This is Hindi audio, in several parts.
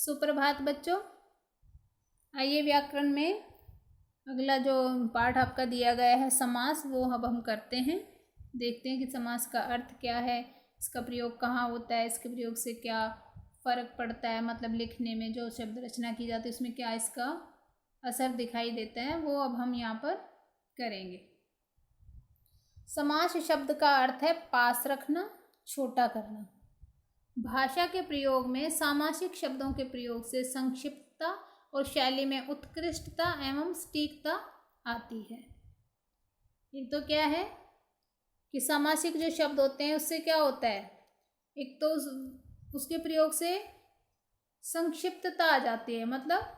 सुप्रभात बच्चों। आइए व्याकरण में अगला जो पाठ आपका दिया गया है समास, वो अब हम करते हैं। देखते हैं कि समास का अर्थ क्या है, इसका प्रयोग कहाँ होता है, इसके प्रयोग से क्या फ़र्क पड़ता है, मतलब लिखने में जो शब्द रचना की जाती है उसमें क्या इसका असर दिखाई देता है, वो अब हम यहाँ पर करेंगे। समास शब्द का अर्थ है पास रखना, छोटा करना। भाषा के प्रयोग में सामासिक शब्दों के प्रयोग से संक्षिप्तता और शैली में उत्कृष्टता एवं सटीकता आती है। एक तो क्या है कि सामासिक जो शब्द होते हैं उससे क्या होता है, एक तो उसके प्रयोग से संक्षिप्तता आ जाती है, मतलब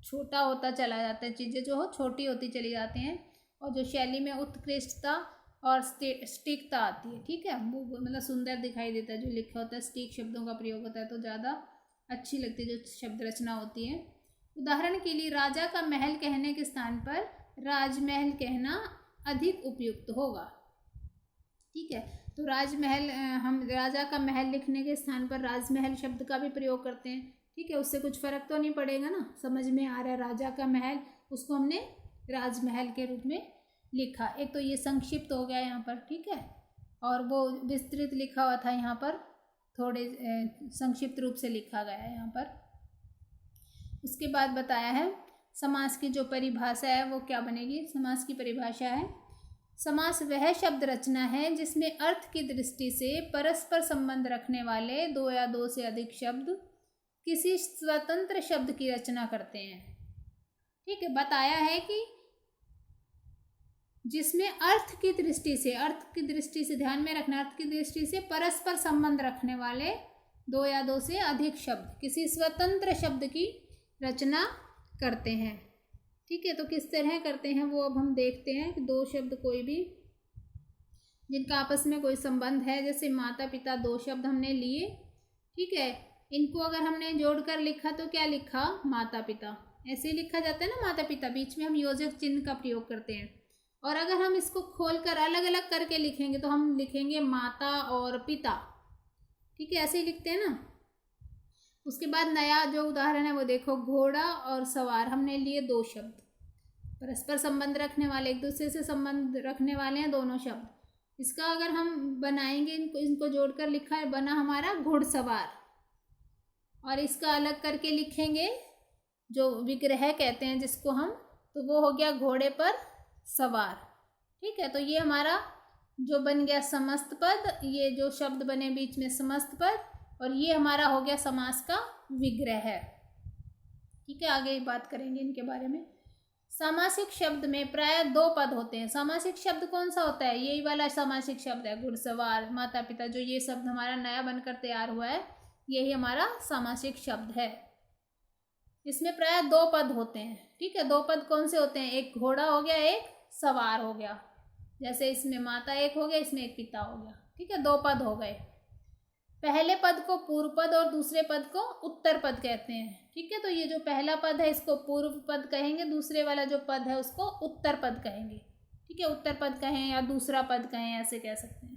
छोटा होता चला जाता है, चीज़ें जो हो छोटी होती चली जाती हैं, और जो शैली में उत्कृष्टता और सटीकता आती है। ठीक है, वो मतलब सुंदर दिखाई देता है जो लिखा होता है, सटीक शब्दों का प्रयोग होता है तो ज़्यादा अच्छी लगती है जो शब्द रचना होती है। उदाहरण के लिए राजा का महल कहने के स्थान पर राजमहल कहना अधिक उपयुक्त होगा। ठीक है, तो राजमहल, हम राजा का महल लिखने के स्थान पर राजमहल शब्द का भी प्रयोग करते हैं। ठीक है, उससे कुछ फ़र्क तो नहीं पड़ेगा ना, समझ में आ रहा है। राजा का महल, उसको हमने राजमहल के रूप में लिखा। एक तो ये संक्षिप्त हो गया यहाँ पर, ठीक है, और वो विस्तृत लिखा हुआ था, यहाँ पर थोड़े संक्षिप्त रूप से लिखा गया है यहाँ पर। उसके बाद बताया है समास की जो परिभाषा है वो क्या बनेगी। समास की परिभाषा है, समास वह शब्द रचना है जिसमें अर्थ की दृष्टि से परस्पर संबंध रखने वाले दो या दो से अधिक शब्द किसी स्वतंत्र शब्द की रचना करते हैं। ठीक है, बताया है कि जिसमें अर्थ की दृष्टि से ध्यान में रखना, अर्थ की दृष्टि से परस्पर संबंध रखने वाले दो या दो से अधिक शब्द किसी स्वतंत्र शब्द की रचना करते हैं। ठीक है, तो किस तरह करते हैं वो अब हम देखते हैं कि दो शब्द कोई भी जिनका आपस में कोई संबंध है, जैसे माता पिता, दो शब्द हमने लिए। ठीक है, इनको अगर हमने जोड़कर लिखा तो क्या लिखा, माता पिता। ऐसे ही लिखा जाता है ना माता पिता, बीच में हम योजक चिन्ह का प्रयोग करते हैं। और अगर हम इसको खोलकर अलग अलग करके लिखेंगे तो हम लिखेंगे माता और पिता। ठीक है, ऐसे ही लिखते हैं ना। उसके बाद नया जो उदाहरण है वो देखो, घोड़ा और सवार हमने लिए दो शब्द, परस्पर संबंध रखने वाले, एक दूसरे से संबंध रखने वाले हैं दोनों शब्द। इसका अगर हम बनाएंगे, इनको जोड़कर लिखा है, बना हमारा घुड़सवार। और इसका अलग करके लिखेंगे जो विग्रह कहते हैं जिसको हम, तो वो हो गया घोड़े पर सवार। ठीक है, तो ये हमारा जो बन गया समस्त पद, ये जो शब्द बने बीच में समस्त पद, और ये हमारा हो गया समास का विग्रह। ठीक है, आगे बात करेंगे इनके बारे में। सामासिक शब्द में प्राय दो पद होते हैं। सामासिक शब्द कौन सा होता है, यही वाला सामासिक शब्द है, घुड़सवार, माता पिता, जो ये शब्द हमारा नया बनकर तैयार हुआ है, यही हमारा सामासिक शब्द है। इसमें प्राय दो पद होते हैं। ठीक है, दो पद कौन से होते हैं, एक घोड़ा हो गया, एक सवार हो गया। जैसे इसमें माता एक हो गया, इसमें एक पिता हो गया। ठीक है, दो पद हो गए। पहले पद को पूर्व पद और दूसरे पद को उत्तर पद कहते हैं। ठीक है, तो ये जो पहला पद है इसको पूर्व पद कहेंगे, दूसरे वाला जो पद है उसको उत्तर पद कहेंगे। ठीक है, उत्तर पद कहें या दूसरा पद कहें, ऐसे कह सकते हैं।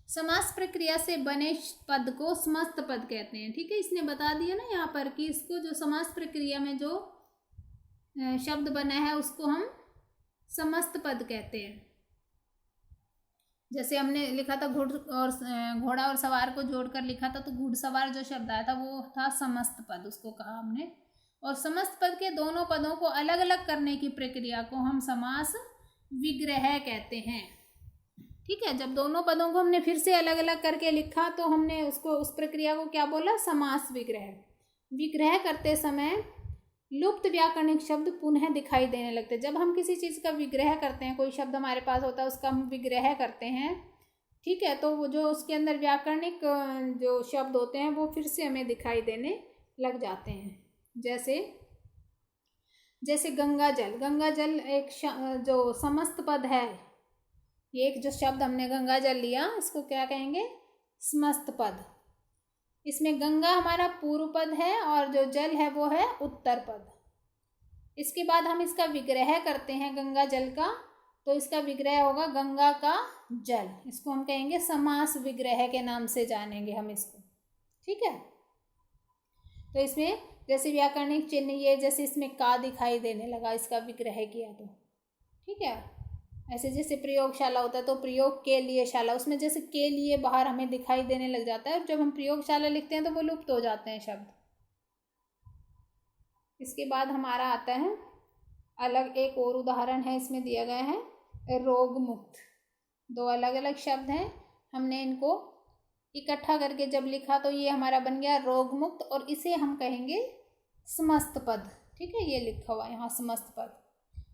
समास प्रक्रिया से बने पद को समस्त पद कहते हैं। ठीक है, इसने बता दिया ना यहाँ पर कि इसको जो समास प्रक्रिया में जो शब्द बना है उसको हम समस्त पद कहते हैं। जैसे हमने लिखा था घोड़ा और सवार को जोड़कर लिखा था, तो घुड़सवार जो शब्द आया था वो था समस्त पद, उसको कहा हमने। और समस्त पद के दोनों पदों को अलग अलग करने की प्रक्रिया को हम समास विग्रह कहते हैं। ठीक है, जब दोनों पदों को हमने फिर से अलग अलग करके लिखा तो हमने उसको, उस प्रक्रिया को क्या बोला, समास विग्रह। विग्रह करते समय लुप्त व्याकरणिक शब्द पुनः दिखाई देने लगते हैं। जब हम किसी चीज़ का विग्रह करते हैं, कोई शब्द हमारे पास होता है उसका हम विग्रह करते हैं। ठीक है, तो वो जो उसके अंदर व्याकरणिक जो शब्द होते हैं वो फिर से हमें दिखाई देने लग जाते हैं। जैसे गंगा जल। गंगा जल एक जो समस्त पद है, ये एक जो शब्द हमने गंगा जल लिया, इसको क्या कहेंगे, समस्त पद। इसमें गंगा हमारा पूर्व पद है और जो जल है वो है उत्तर पद। इसके बाद हम इसका विग्रह करते हैं गंगा जल का, तो इसका विग्रह होगा गंगा का जल। इसको हम कहेंगे समास विग्रह के नाम से जानेंगे हम इसको। ठीक है, तो इसमें जैसे व्याकरणिक चिन्ह ये जैसे इसमें का दिखाई देने लगा, इसका विग्रह किया तो ठीक है। ऐसे जैसे प्रयोगशाला होता है तो प्रयोग के लिए शाला, उसमें जैसे के लिए बाहर हमें दिखाई देने लग जाता है, और जब हम प्रयोगशाला लिखते हैं तो वो लुप्त हो जाते हैं शब्द। इसके बाद हमारा आता है अलग, एक और उदाहरण है इसमें दिया गया है रोग मुक्त। दो अलग अलग शब्द हैं, हमने इनको इकट्ठा करके जब लिखा तो ये हमारा बन गया रोग मुक्त, और इसे हम कहेंगे समस्त पद। ठीक है, ये लिखा हुआ यहाँ समस्त पद।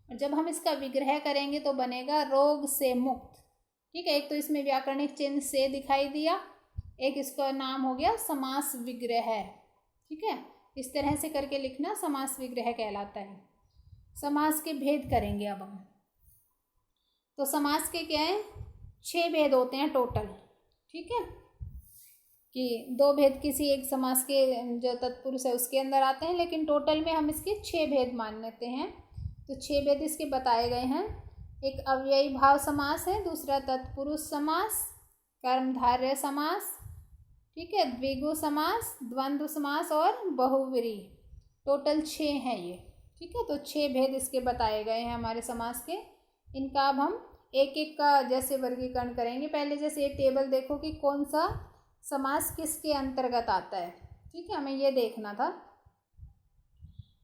और जब हम इसका विग्रह करेंगे तो बनेगा रोग से मुक्त। ठीक है, एक तो इसमें व्याकरणिक चिन्ह से दिखाई दिया, एक इसका नाम हो गया समास विग्रह। ठीक है, इस तरह से करके लिखना समास विग्रह कहलाता है। समास के भेद करेंगे अब हम। तो समास के क्या है, 6 भेद होते हैं टोटल। ठीक है, कि 2 भेद किसी एक समास के जो तत्पुरुष है उसके अंदर आते हैं, लेकिन टोटल में हम इसके 6 भेद मान लेते हैं। तो 6 भेद इसके बताए गए हैं। एक अव्ययी भाव समास है, दूसरा तत्पुरुष समास, कर्मधारय समास, ठीक है, द्विगु समास, द्वंद्व समास और बहुव्रीहि। टोटल 6 हैं ये। ठीक है, तो 6 भेद इसके बताए गए हैं हमारे समास के। इनका अब हम एक एक का जैसे वर्गीकरण करेंगे। पहले जैसे एक टेबल देखो कि कौन सा समास किसके अंतर्गत आता है। ठीक है, हमें ये देखना था।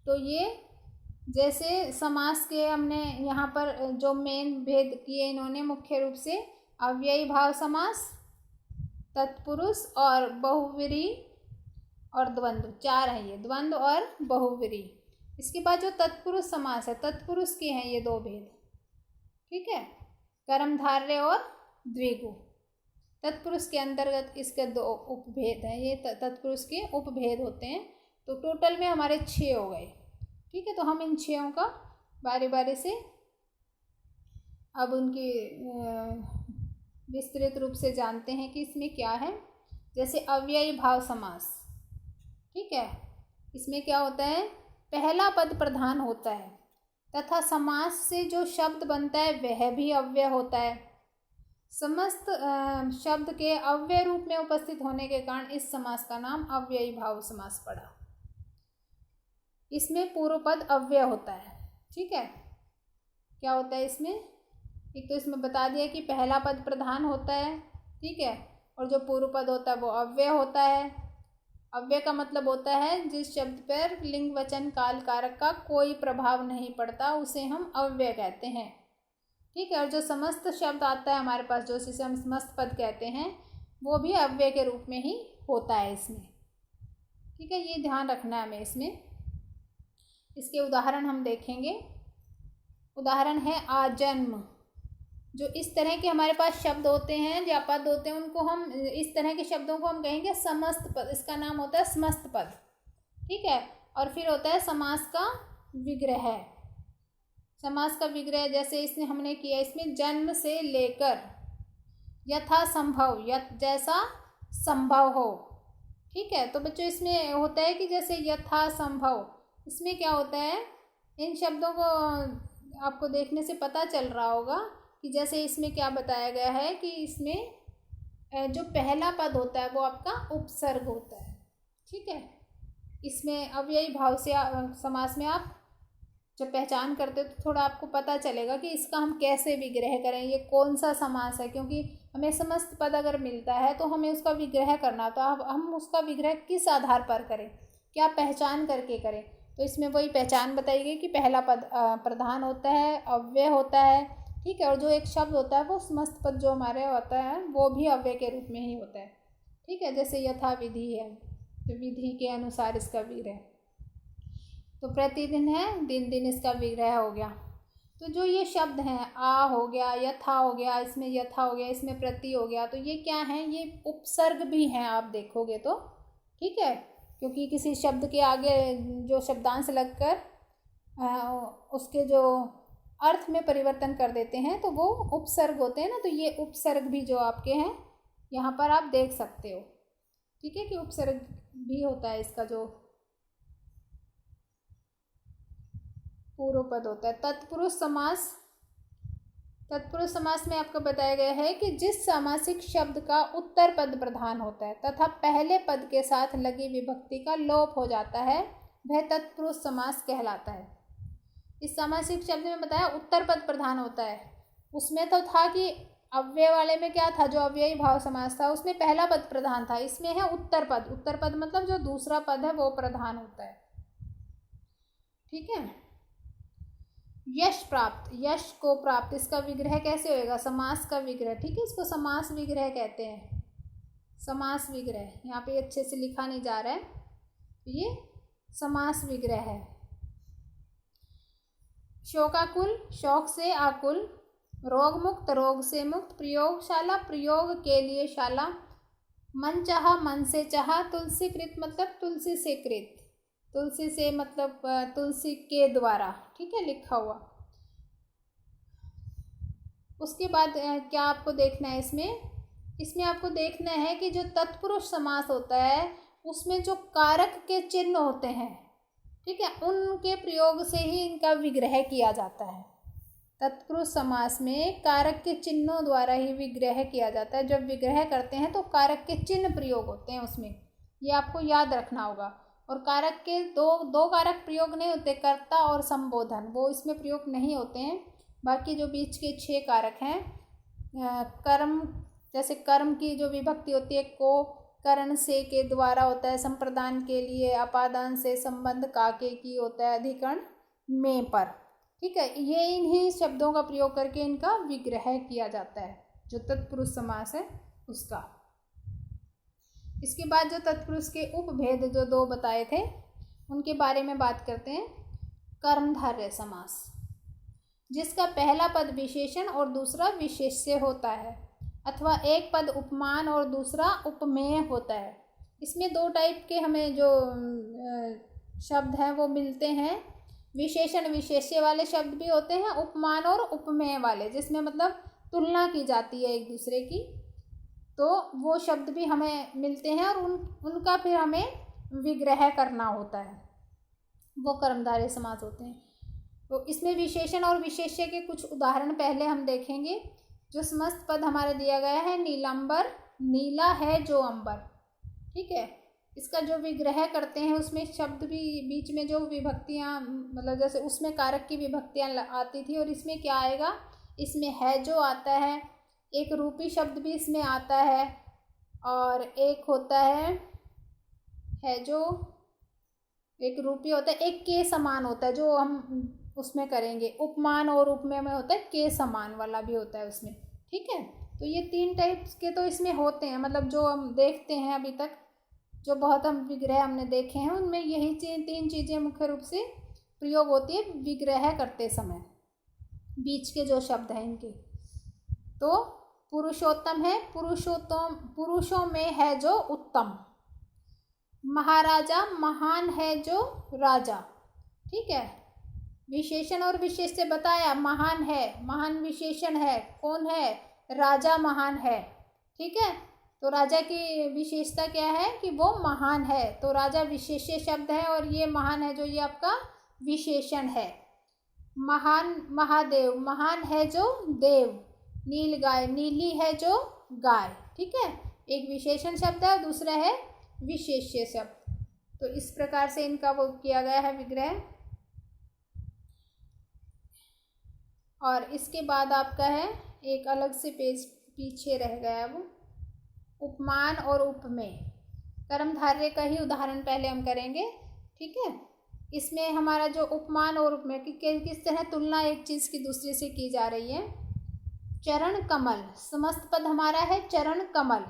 तो ये जैसे समास के हमने यहाँ पर जो मेन भेद किए इन्होंने मुख्य रूप से अव्ययी भाव समास, तत्पुरुष और बहुव्रीहि और द्वंद्व, 4 हैं ये, द्वंद्व और बहुव्रीहि। इसके बाद जो तत्पुरुष समास है, तत्पुरुष के हैं ये 2 भेद। ठीक है, कर्मधारय और द्विगु। तत्पुरुष के अंतर्गत इसके 2 उपभेद हैं, ये तत्पुरुष के उपभेद होते हैं। तो टोटल में हमारे 6 हो गए। ठीक है, तो हम इन 6 का बारी बारी से अब उनकी विस्तृत रूप से जानते हैं कि इसमें क्या है। जैसे अव्ययी भाव समास, ठीक है, इसमें क्या होता है, पहला पद प्रधान होता है तथा समास से जो शब्द बनता है वह भी अव्यय होता है। समस्त शब्द के अव्यय रूप में उपस्थित होने के कारण इस समास का नाम अव्ययी भाव समास पड़ा। इसमें पूर्व पद अव्यय होता है। ठीक है, क्या होता है इसमें, एक तो इसमें बता दिया कि पहला पद प्रधान होता है। ठीक है, और जो पूर्व पद होता है वो अव्यय होता है। अव्यय का मतलब होता है जिस शब्द पर लिंग वचन काल कारक का कोई प्रभाव नहीं पड़ता उसे हम अव्यय कहते हैं। ठीक है, और जो समस्त शब्द आता है हमारे पास, जो जिसे हम समस्त पद कहते हैं, वो भी अव्यय के रूप में ही होता है इसमें। ठीक है, ये ध्यान रखना है हमें इसमें। इसके उदाहरण हम देखेंगे। उदाहरण है आजन्म। जो इस तरह के हमारे पास शब्द होते हैं, या पद होते हैं, उनको हम, इस तरह के शब्दों को हम कहेंगे समस्त पद। इसका नाम होता है समस्त पद। ठीक है, और फिर होता है समास का विग्रह। समास का विग्रह जैसे इसने हमने किया, इसमें जन्म से लेकर यथा संभव, जैसा संभव हो। ठीक है, तो बच्चों इसमें होता है कि जैसे यथा संभव, इसमें क्या होता है, इन शब्दों को आपको देखने से पता चल रहा होगा कि जैसे इसमें क्या बताया गया है कि इसमें जो पहला पद होता है वो आपका उपसर्ग होता है। ठीक है, इसमें अव्ययी भाव से समास में आप जब पहचान करते हो तो थोड़ा आपको पता चलेगा कि इसका हम कैसे विग्रह करें, ये कौन सा समास है। क्योंकि हमें समस्त पद अगर मिलता है तो हमें उसका विग्रह करना, तो अब हम उसका विग्रह किस आधार पर करें, क्या पहचान करके करें। तो इसमें वही पहचान बताई गई कि पहला पद प्रधान होता है, अव्यय होता है। ठीक है, और जो एक शब्द होता है वो समस्त पद जो हमारे होता है वो भी अव्यय के रूप में ही होता है। ठीक है, जैसे यथा विधि है, तो विधि के अनुसार इसका विग्रह। तो प्रतिदिन है, दिन दिन इसका विग्रह हो गया। तो जो ये शब्द हैं, आ हो गया, यथा हो गया, इसमें यथा हो गया, इसमें प्रति हो गया, तो ये क्या हैं, ये उपसर्ग भी हैं आप देखोगे तो। ठीक है, क्योंकि किसी शब्द के आगे जो शब्दांश लगकर उसके जो अर्थ में परिवर्तन कर देते हैं तो वो उपसर्ग होते हैं ना। तो ये उपसर्ग भी जो आपके हैं यहाँ पर आप देख सकते हो। ठीक है, कि उपसर्ग भी होता है इसका जो पूर्व पद होता है। तत्पुरुष समास तत्पुरुष समास में आपको बताया गया है कि जिस सामासिक शब्द का उत्तर पद प्रधान होता है तथा पहले पद के साथ लगी विभक्ति का लोप हो जाता है वह तत्पुरुष समास कहलाता है। इस सामासिक शब्द में बताया उत्तर पद प्रधान होता है। उसमें तो था कि अव्यय वाले में क्या था, जो अव्ययी भाव समास था उसमें पहला पद प्रधान था। इसमें है उत्तर पद। उत्तर पद मतलब जो दूसरा पद है वो प्रधान होता है। ठीक है। यश प्राप्त, यश को प्राप्त, इसका विग्रह कैसे होएगा? समास का विग्रह। ठीक है, इसको समास विग्रह कहते हैं। समास विग्रह यहाँ पे अच्छे से लिखा नहीं जा रहा है, ये समास विग्रह है। शोकाकुल, शौक से आकुल। रोग मुक्त, रोग से मुक्त। प्रयोगशाला, प्रयोग के लिए शाला। मन चाहा, मन से चाहा। तुलसी कृत मतलब तुलसी से कृत। तुलसी से मतलब तुलसी के द्वारा। ठीक है, लिखा हुआ। उसके बाद क्या आपको देखना है इसमें आपको देखना है कि जो तत्पुरुष समास होता है उसमें जो कारक के चिन्ह होते हैं, ठीक है, उनके प्रयोग से ही इनका विग्रह किया जाता है। तत्पुरुष समास में कारक के चिन्हों द्वारा ही विग्रह किया जाता है। जब विग्रह करते हैं तो कारक के चिन्ह प्रयोग होते हैं उसमें, ये आपको याद रखना होगा। और कारक के दो कारक प्रयोग नहीं होते, कर्ता और संबोधन, वो इसमें प्रयोग नहीं होते हैं। बाकी जो बीच के 6 कारक हैं, कर्म, जैसे कर्म की जो विभक्ति होती है को, करण से के द्वारा होता है, संप्रदान के लिए, अपादान से, संबंध काके की होता है, अधिकरण में पर। ठीक है, ये इन्हीं शब्दों का प्रयोग करके इनका विग्रह किया जाता है, जो तत्पुरुष समास है उसका। इसके बाद जो तत्पुरुष के उपभेद जो 2 बताए थे उनके बारे में बात करते हैं। कर्मधारय समास, जिसका पहला पद विशेषण और दूसरा विशेष्य होता है, अथवा एक पद उपमान और दूसरा उपमेय होता है। इसमें 2 टाइप के हमें जो शब्द हैं वो मिलते हैं। विशेषण विशेष्य वाले शब्द भी होते हैं, उपमान और उपमेय वाले, जिसमें मतलब तुलना की जाती है एक दूसरे की, तो वो शब्द भी हमें मिलते हैं और उनका फिर हमें विग्रह करना होता है, वो कर्मधारय समास होते हैं। तो इसमें विशेषण और विशेष्य के कुछ उदाहरण पहले हम देखेंगे। जो समस्त पद हमारा दिया गया है, नीलांबर, नीला है जो अंबर। ठीक है, इसका जो विग्रह करते हैं उसमें शब्द भी बीच में जो विभक्तियाँ, मतलब जैसे उसमें कारक की विभक्तियाँ आती थी और इसमें क्या आएगा, इसमें है जो आता है, एक रूपी शब्द भी इसमें आता है, और एक होता है जो एक रूपी होता है, एक के समान होता है जो हम उसमें करेंगे। उपमान और उपमेय में होता है के समान वाला भी होता है उसमें। ठीक है, तो ये 3 टाइप्स के तो इसमें होते हैं, मतलब जो हम देखते हैं अभी तक, जो बहुत हम विग्रह हमने देखे हैं उनमें यही 3 चीज़ें मुख्य रूप से प्रयोग होती है विग्रह करते समय, बीच के जो शब्द हैं इनके। तो पुरुषोत्तम है, पुरुषों में है जो उत्तम। महाराजा, महान है जो राजा। ठीक है, विशेषण और विशेष्य बताया, महान है, महान विशेषण है, कौन है, राजा महान है। ठीक है, तो राजा की विशेषता क्या है कि वो महान है, तो राजा विशेष्य शब्द है और ये महान है जो ये आपका विशेषण है। महान, महादेव, महान है जो देव। नील गाय, नीली है जो गाय। ठीक है, एक विशेषण शब्द है और दूसरा है विशेष्य शब्द। तो इस प्रकार से इनका वो किया गया है विग्रह। और इसके बाद आपका है एक अलग से पेज पीछे रह गया है, वो उपमान और उपमेय। कर्मधारय का ही उदाहरण पहले हम करेंगे। ठीक है, इसमें हमारा जो उपमान और उपमेय किस तरह तुलना एक चीज़ की दूसरे से की जा रही है। चरण कमल, समस्त पद हमारा है चरण कमल।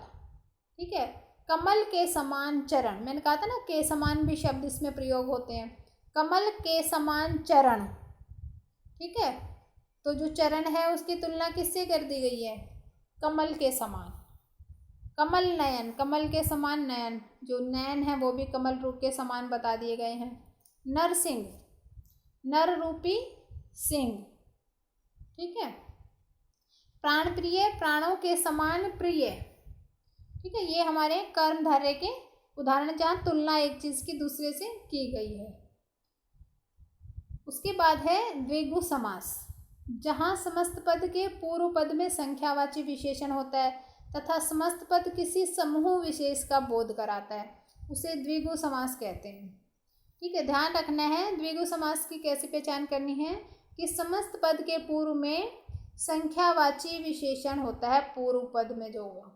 ठीक है, कमल के समान चरण, मैंने कहा था ना के समान भी शब्द इसमें प्रयोग होते हैं। कमल के समान चरण। ठीक है, तो जो चरण है उसकी तुलना किससे कर दी गई है, कमल के समान। कमल नयन, कमल के समान नयन, जो नयन है वो भी कमल रूप के समान बता दिए गए हैं। नरसिंह, नर रूपी सिंह। ठीक है, प्राण प्रिय, प्राणों के समान प्रिय। ठीक है, ये हमारे कर्मधारय के उदाहरण जहाँ तुलना एक चीज़ की दूसरे से की गई है। उसके बाद है द्विगु समास। जहाँ समस्त पद के पूर्व पद में संख्यावाची विशेषण होता है तथा समस्त पद किसी समूह विशेष का बोध कराता है, उसे द्विगु समास कहते हैं। ठीक है, ध्यान रखना है द्विगु समास की कैसे पहचान करनी है कि समस्त पद के पूर्व में संख्यावाची विशेषण होता है, पूर्व पद में जो होगा।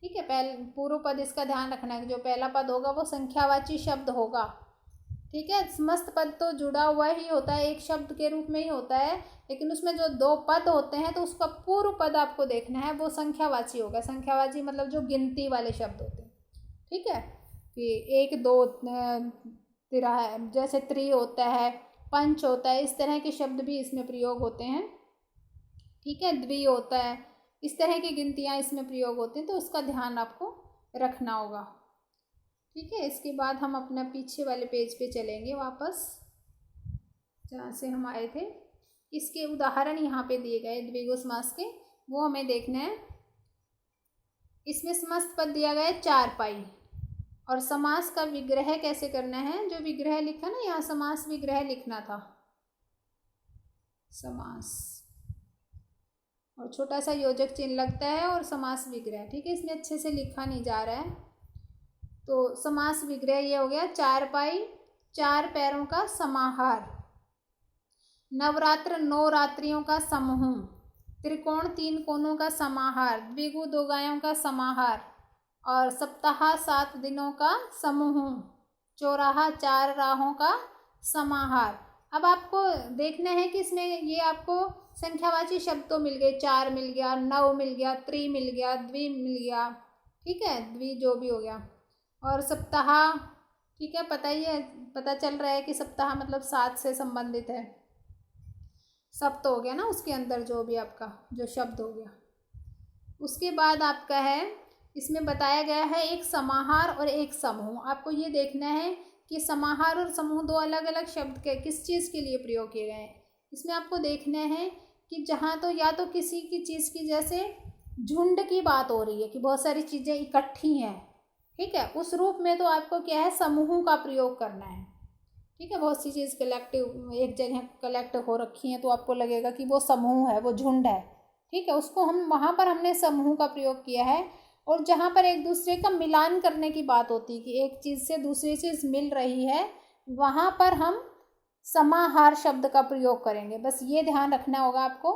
ठीक है, पहले पूर्व पद इसका ध्यान रखना है कि जो पहला पद होगा वो संख्यावाची शब्द होगा। ठीक है, समस्त पद तो जुड़ा हुआ ही होता है, एक शब्द के रूप में ही होता है, लेकिन उसमें जो दो पद होते हैं तो उसका पूर्व पद आपको देखना है, वो संख्यावाची होगा। संख्यावाची मतलब जो गिनती वाले शब्द होते हैं। ठीक है, कि एक दो तिरा, जैसे त्रि होता है, पंच होता है, इस तरह के शब्द भी इसमें प्रयोग होते हैं। ठीक है, द्वि होता है, इस तरह की गिनतियाँ इसमें प्रयोग होती हैं, तो उसका ध्यान आपको रखना होगा। ठीक है, इसके बाद हम अपना पीछे वाले पेज पे चलेंगे वापस, जहाँ से हम आए थे। इसके उदाहरण यहाँ पे दिए गए द्विगु समास के, वो हमें देखना है। इसमें समस्त पद दिया गया है चारपाई, और समास का विग्रह कैसे करना है, जो विग्रह लिखा ना यहाँ, समास विग्रह लिखना था, समास, और छोटा सा योजक चिन्ह लगता है और समास विग्रह। ठीक है, इसमें अच्छे से लिखा नहीं जा रहा है, तो समास विग्रह ये हो गया चारपाई, चार पैरों का समाहार, नवरात्र 9 रात्रियों का समूह, त्रिकोण 3 कोनों का समाहार, द्विगु 2 गायों का समाहार, और सप्ताह 7 दिनों का समूह, चौराहा 4 राहों का समाहार। अब आपको देखना है कि इसमें ये आपको संख्यावाची शब्द तो मिल गए, 4 मिल गया, 9 मिल गया, त्रि मिल गया, द्वि मिल गया। ठीक है, द्वि जो भी हो गया, और सप्ताह। ठीक है, पता चल रहा है कि सप्ताह मतलब 7 से संबंधित है, सप्त हो गया ना उसके अंदर, जो भी आपका जो शब्द हो गया। उसके बाद आपका है, इसमें बताया गया है एक समाहार और एक समूह। आपको ये देखना है कि समाहार और समूह दो अलग अलग शब्द के किस चीज़ के लिए प्रयोग किए गए हैं। इसमें आपको देखना है कि जहाँ तो या तो किसी की चीज़ की, जैसे झुंड की बात हो रही है कि बहुत सारी चीज़ें इकट्ठी हैं, ठीक है, उस रूप में तो आपको क्या है, समूह का प्रयोग करना है। ठीक है, बहुत सी चीज़ कलेक्टिव एक जगह कलेक्ट हो रखी हैं तो आपको लगेगा कि वो समूह है, वो झुंड है। ठीक है, उसको हम वहाँ पर हमने समूह का प्रयोग किया है। और जहाँ पर एक दूसरे का मिलान करने की बात होती है कि एक चीज़ से दूसरी चीज़ मिल रही है, वहाँ पर हम समाहार शब्द का प्रयोग करेंगे। बस ये ध्यान रखना होगा आपको।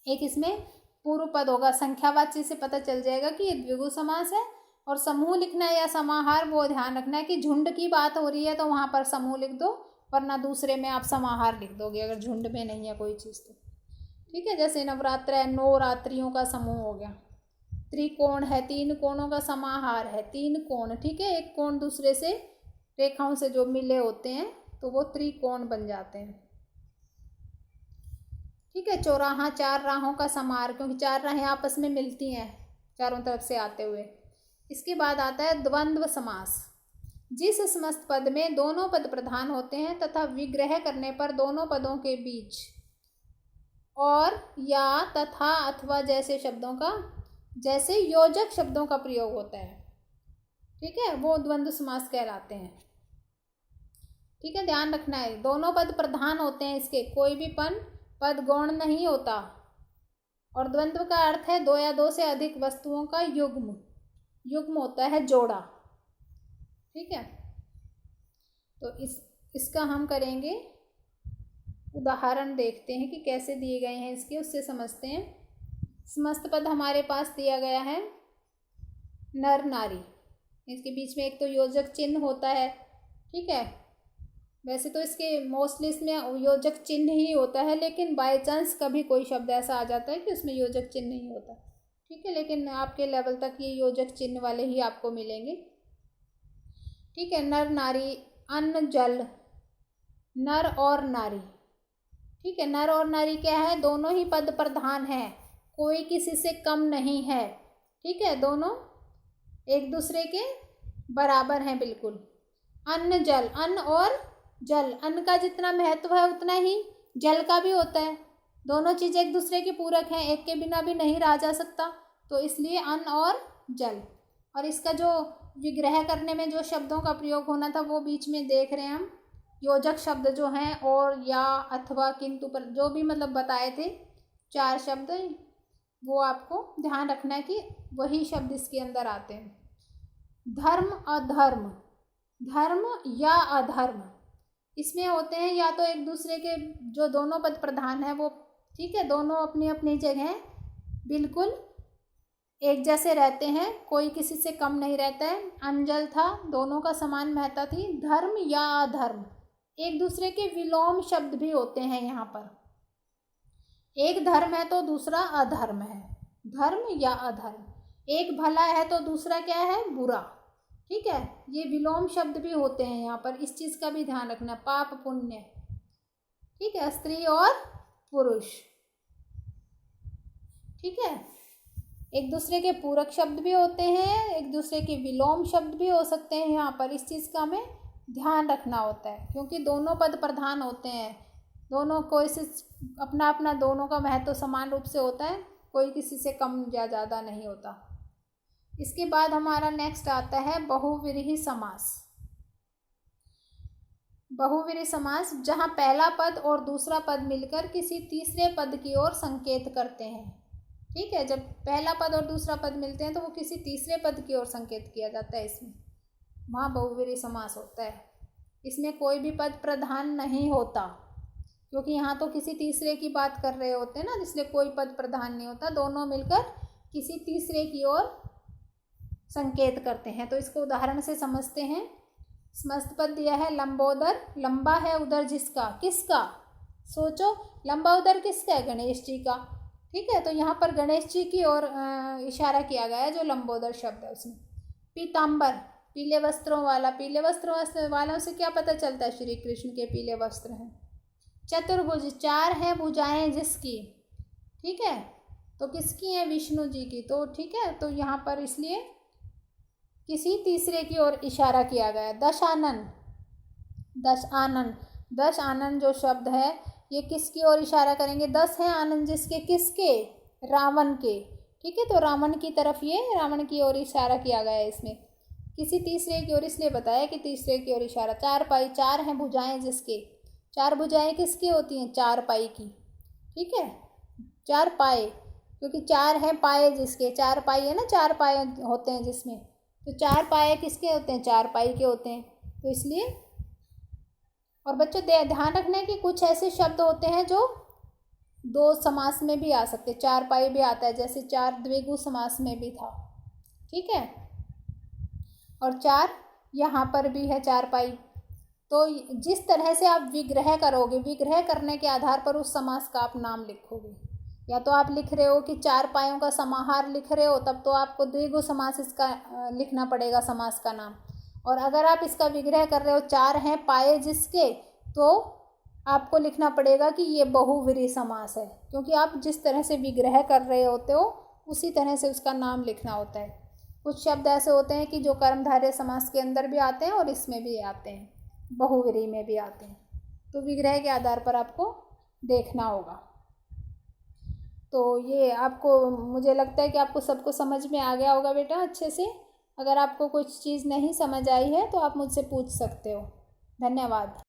एक इसमें पूर्व पद होगा, संख्यावाची से पता चल जाएगा कि ये द्विगु समास है, और समूह लिखना है या समाहार, वो ध्यान रखना है कि झुंड की बात हो रही है तो वहाँ पर समूह लिख दो, वरना दूसरे में आप समाहार लिख दोगे अगर झुंड में नहीं है कोई चीज़ तो। ठीक है, जैसे नवरात्र है, 9 रात्रियों का समूह हो गया। त्रिकोण है, 3 कोणों का समाहार है, 3 कोण। ठीक है, एक कोण दूसरे से रेखाओं से जो मिले होते हैं तो वो त्रिकोण बन जाते हैं। ठीक है, चौराहा 4 राहों का समाहार, क्योंकि 4 राहें आपस में मिलती हैं चारों तरफ से आते हुए। इसके बाद आता है द्वंद्व समास, जिस समस्त पद में दोनों पद प्रधान होते हैं तथा विग्रह करने पर दोनों पदों के बीच और या तथा अथवा जैसे शब्दों का, जैसे योजक शब्दों का प्रयोग होता है। ठीक है, वो द्वंद्व समास कहलाते हैं। ठीक है, ध्यान रखना है, दोनों पद प्रधान होते हैं इसके, कोई भी पद गौण नहीं होता। और द्वंद्व का अर्थ है 2 या 2 से अधिक वस्तुओं का युग्म, युग्म होता है जोड़ा। ठीक है, तो इसका हम करेंगे उदाहरण, देखते हैं कि कैसे दिए गए हैं इसके, उससे समझते हैं। समस्त पद हमारे पास दिया गया है नर नारी, इसके बीच में एक तो योजक चिन्ह होता है। ठीक है, वैसे तो इसके मोस्टली इसमें योजक चिन्ह ही होता है, लेकिन बाय चांस कभी कोई शब्द ऐसा आ जाता है कि उसमें योजक चिन्ह नहीं होता। ठीक है, लेकिन आपके लेवल तक ये योजक चिन्ह वाले ही आपको मिलेंगे। ठीक है, नर नारी, अन्न जल, नर और नारी। ठीक है, नर और नारी क्या है, दोनों ही पद प्रधान हैं, कोई किसी से कम नहीं है। ठीक है, दोनों एक दूसरे के बराबर हैं बिल्कुल। अन्न जल, अन्न और जल, अन्न का जितना महत्व है उतना ही जल का भी होता है। दोनों चीज़ें एक दूसरे के पूरक हैं, एक के बिना भी नहीं रहा जा सकता, तो इसलिए अन्न और जल। और इसका जो विग्रह करने में जो शब्दों का प्रयोग होना था वो बीच में देख रहे हैं हम, योजक शब्द जो हैं और, या, अथवा, किंतु, पर, जो भी मतलब बताए थे 4 शब्द, वो आपको ध्यान रखना है कि वही शब्द इसके अंदर आते हैं। धर्म अधर्म, धर्म या अधर्म, इसमें होते हैं या तो एक दूसरे के जो दोनों पद प्रधान है वो, ठीक है, दोनों अपनी अपनी जगह बिल्कुल एक जैसे रहते हैं, कोई किसी से कम नहीं रहता है, अंजल था, दोनों का समान महत्ता थी। धर्म या अधर्म, एक दूसरे के विलोम शब्द भी होते हैं यहाँ पर, एक धर्म है तो दूसरा अधर्म है, धर्म या अधर्म, एक भला है तो दूसरा क्या है, बुरा, ठीक है, ये विलोम शब्द भी होते हैं यहाँ पर, इस चीज़ का भी ध्यान रखना। पाप पुण्य, ठीक है, स्त्री और पुरुष, ठीक है, एक दूसरे के पूरक शब्द भी होते हैं, एक दूसरे के विलोम शब्द भी हो सकते हैं यहाँ पर, इस चीज़ का हमें ध्यान रखना होता है, क्योंकि दोनों पद प्रधान होते हैं, दोनों कोई से अपना अपना दोनों का महत्व समान रूप से होता है, कोई किसी से कम या ज़्यादा नहीं होता। इसके बाद हमारा नेक्स्ट आता है बहुव्रीहि समास। बहुव्रीहि समास जहाँ पहला पद और दूसरा पद मिलकर किसी तीसरे पद की ओर संकेत करते हैं, ठीक है, जब पहला पद और दूसरा पद मिलते हैं तो वो किसी तीसरे पद की ओर संकेत किया जाता है, इसमें वहाँ बहुव्रीहि समास होता है। इसमें कोई भी पद प्रधान नहीं होता, क्योंकि यहाँ तो किसी तीसरे की बात कर रहे होते हैं ना, इसलिए कोई पद प्रधान नहीं होता, दोनों मिलकर किसी तीसरे की ओर संकेत करते हैं। तो इसको उदाहरण से समझते हैं। समस्त पद दिया है लंबोदर, लंबा है उदर जिसका, किसका, सोचो, लंबा उदर किसका है, गणेश जी का, ठीक है, तो यहाँ पर गणेश जी की ओर इशारा किया गया है जो लंबोदर शब्द है उसमें। पीताम्बर, पीले वस्त्रों वाला, पीले वस्त्रों वालों से क्या पता चलता है, श्री कृष्ण के पीले वस्त्र हैं। चतुर्भुज, 4 हैं भुजाएं जिसकी, ठीक है, तो किसकी है, विष्णु जी की, तो ठीक है, तो यहाँ पर इसलिए किसी तीसरे की ओर इशारा किया गया। दशानन, 10 आनंद, 10 आनंद जो शब्द है ये किसकी ओर इशारा करेंगे, 10 हैं आनंद जिसके, किसके, रावण के, ठीक है, तो रावण की तरफ ये रावण की ओर इशारा किया गया है इसमें, किसी तीसरे की ओर इसलिए बताया कि तीसरे की ओर इशारा। 4 पाई, 4 हैं भुजाएं जिसके, 4 भुजाएं किसकी होती हैं, 4 पाई की, ठीक है, 4 पाए, क्योंकि 4 हैं पाए जिसके, 4 पाई है ना, 4 पाए होते हैं जिसमें, तो 4 पाए किसके होते हैं, 4 पाई के होते हैं, तो इसलिए। और बच्चों ध्यान रखना है कि कुछ ऐसे शब्द होते हैं जो 2 समास में भी आ सकते, 4 पाई भी आता है, जैसे 4 द्विगु समास में भी था, ठीक है, और 4 यहाँ पर भी है 4 पाई। तो जिस तरह से आप विग्रह करोगे, विग्रह करने के आधार पर उस समास का आप नाम लिखोगे, या तो आप लिख रहे हो कि 4 पायों का समाहार लिख रहे हो, तब तो आपको द्विगु समास इसका लिखना पड़ेगा समास का नाम, और अगर आप इसका विग्रह कर रहे हो 4 हैं पाए जिसके, तो आपको लिखना पड़ेगा कि ये बहुव्रीहि समास है, क्योंकि आप जिस तरह से विग्रह कर रहे होते हो उसी तरह से उसका नाम लिखना होता है। कुछ शब्द ऐसे होते हैं कि जो कर्मधारय समास के अंदर भी आते हैं और इसमें भी आते हैं, बहुव्रीहि में भी आते हैं, तो विग्रह के आधार पर आपको देखना होगा। तो ये आपको, मुझे लगता है कि आपको सबको समझ में आ गया होगा बेटा अच्छे से। अगर आपको कुछ चीज़ नहीं समझ आई है तो आप मुझसे पूछ सकते हो। धन्यवाद।